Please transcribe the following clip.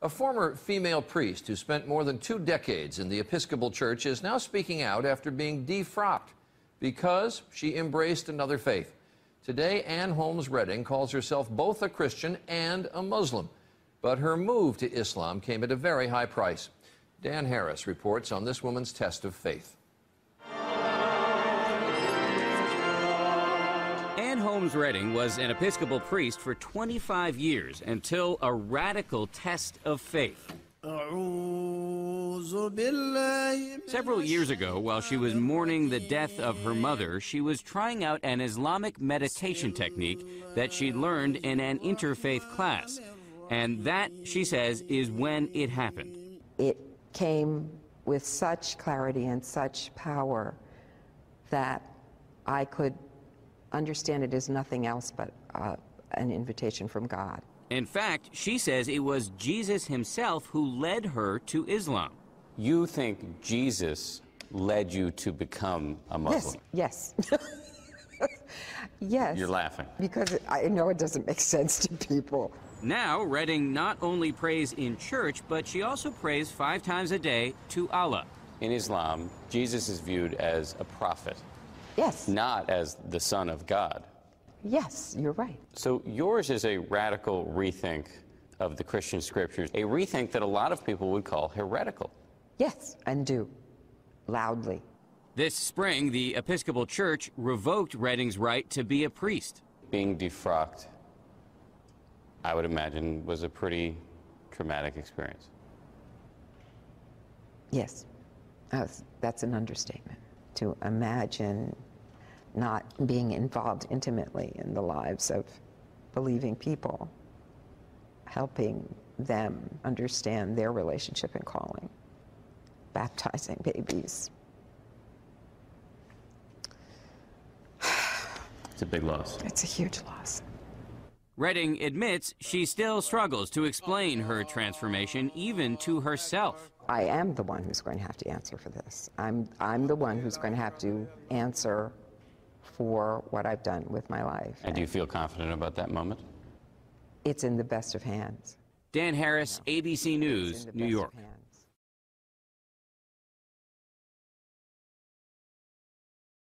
A former female priest who spent more than 2 decades in the Episcopal Church is now speaking out after being defrocked because she embraced another faith. Today, Ann Holmes Redding calls herself both a Christian and a Muslim. But her move to Islam came at a very high price. Dan Harris reports on this woman's test of faith. Ann Holmes Redding was an Episcopal priest for 25 years until a radical test of faith. Several years ago, while she was mourning the death of her mother, she was trying out an Islamic meditation technique that she'd learned in an interfaith class. And that, she says, is when it happened. It came with such clarity and such power that I could understand it as nothing else but an invitation from God. In fact, she says it was Jesus himself who led her to Islam. You think Jesus led you to become a Muslim? Yes. Yes. You're laughing. Because I know it doesn't make sense to people. Now, Redding not only prays in church, but she also prays 5 times a day to Allah. In Islam, Jesus is viewed as a prophet. Yes. Not as the Son of God. Yes, you're right. So yours is a radical rethink of the Christian scriptures, a rethink that a lot of people would call heretical. Yes, and do. Loudly. This spring, the Episcopal Church revoked Redding's right to be a priest. Being defrocked, I would imagine, was a pretty traumatic experience. Yes, that's an understatement. To imagine not being involved intimately in the lives of believing people, helping them understand their relationship and calling, baptizing babies. It's a big loss. It's a huge loss. Redding admits she still struggles to explain her transformation, even to herself. I am the one who's going to have to answer for this. I'm the one who's going to have to answer for what I've done with my life. And do you feel confident about that moment? It's in the best of hands. Dan Harris, ABC News, New York.